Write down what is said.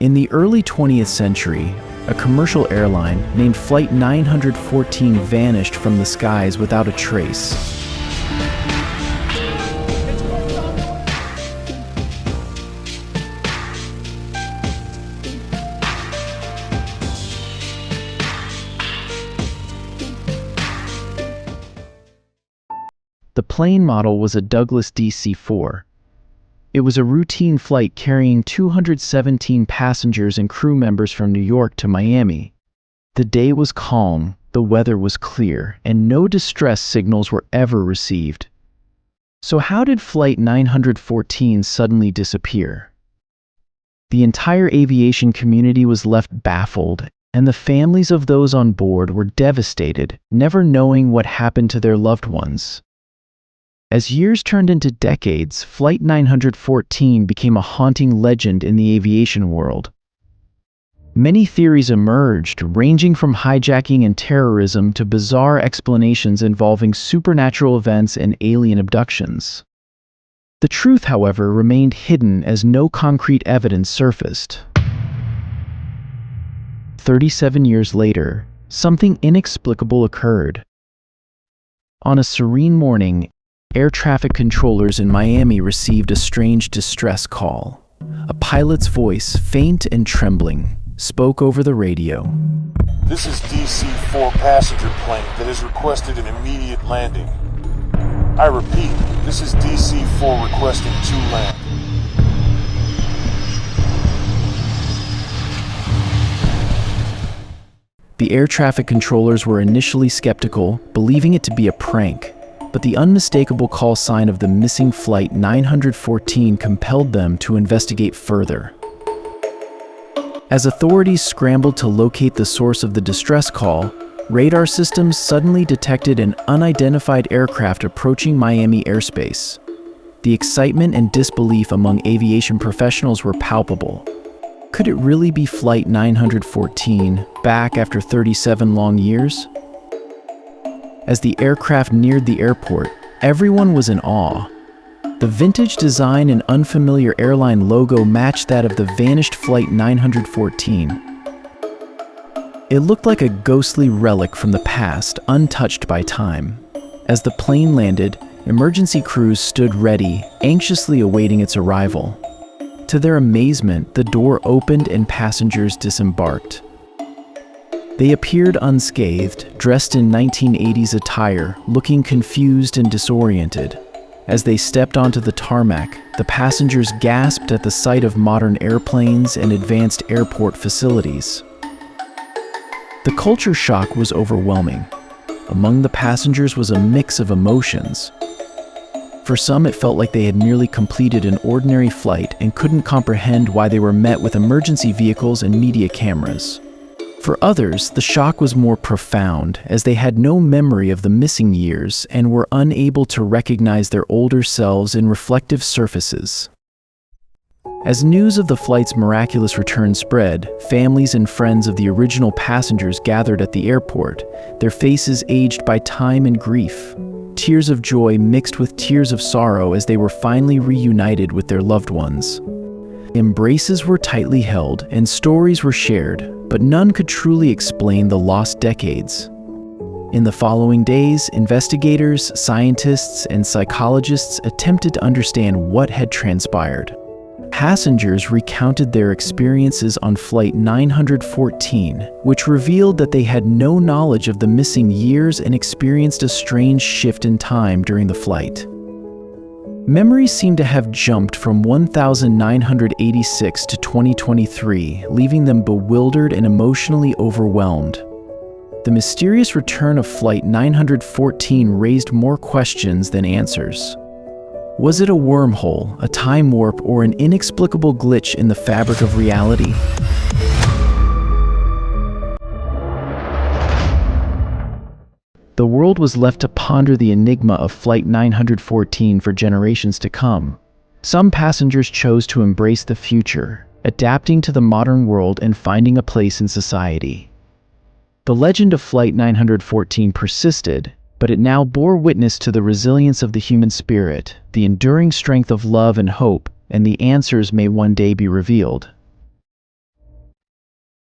In the early 20th century, a commercial airline named Flight 914 vanished from the skies without a trace. The plane model was a Douglas DC-4. It was a routine flight carrying 217 passengers and crew members from New York to Miami. The day was calm, the weather was clear, and no distress signals were ever received. So how did Flight 914 suddenly disappear? The entire aviation community was left baffled, and the families of those on board were devastated, never knowing what happened to their loved ones. As years turned into decades, Flight 914 became a haunting legend in the aviation world. Many theories emerged, ranging from hijacking and terrorism to bizarre explanations involving supernatural events and alien abductions. The truth, however, remained hidden as no concrete evidence surfaced. 37 years later, something inexplicable occurred. On a serene morning, air traffic controllers in Miami received a strange distress call. A pilot's voice, faint and trembling, spoke over the radio. This is DC-4 passenger plane that has requested an immediate landing. I repeat, this is DC-4 requesting to land. The air traffic controllers were initially skeptical, believing it to be a prank. But the unmistakable call sign of the missing Flight 914 compelled them to investigate further. As authorities scrambled to locate the source of the distress call, radar systems suddenly detected an unidentified aircraft approaching Miami airspace. The excitement and disbelief among aviation professionals were palpable. Could it really be Flight 914, back after 37 long years? As the aircraft neared the airport, everyone was in awe. The vintage design and unfamiliar airline logo matched that of the vanished Flight 914. It looked like a ghostly relic from the past, untouched by time. As the plane landed, emergency crews stood ready, anxiously awaiting its arrival. To their amazement, the door opened and passengers disembarked. They appeared unscathed, dressed in 1980s attire, looking confused and disoriented. As they stepped onto the tarmac, the passengers gasped at the sight of modern airplanes and advanced airport facilities. The culture shock was overwhelming. Among the passengers was a mix of emotions. For some, it felt like they had merely completed an ordinary flight and couldn't comprehend why they were met with emergency vehicles and media cameras. For others, the shock was more profound, as they had no memory of the missing years and were unable to recognize their older selves in reflective surfaces. As news of the flight's miraculous return spread, families and friends of the original passengers gathered at the airport, their faces aged by time and grief. Tears of joy mixed with tears of sorrow as they were finally reunited with their loved ones. Embraces were tightly held and stories were shared, but none could truly explain the lost decades. In the following days, investigators, scientists, and psychologists attempted to understand what had transpired. Passengers recounted their experiences on Flight 914, which revealed that they had no knowledge of the missing years and experienced a strange shift in time during the flight. Memories seem to have jumped from 1986 to 2023, leaving them bewildered and emotionally overwhelmed. The mysterious return of Flight 914 raised more questions than answers. Was it a wormhole, a time warp, or an inexplicable glitch in the fabric of reality? The world was left to ponder the enigma of Flight 914 for generations to come. Some passengers chose to embrace the future, adapting to the modern world and finding a place in society. The legend of Flight 914 persisted, but it now bore witness to the resilience of the human spirit, the enduring strength of love and hope, and the answers may one day be revealed.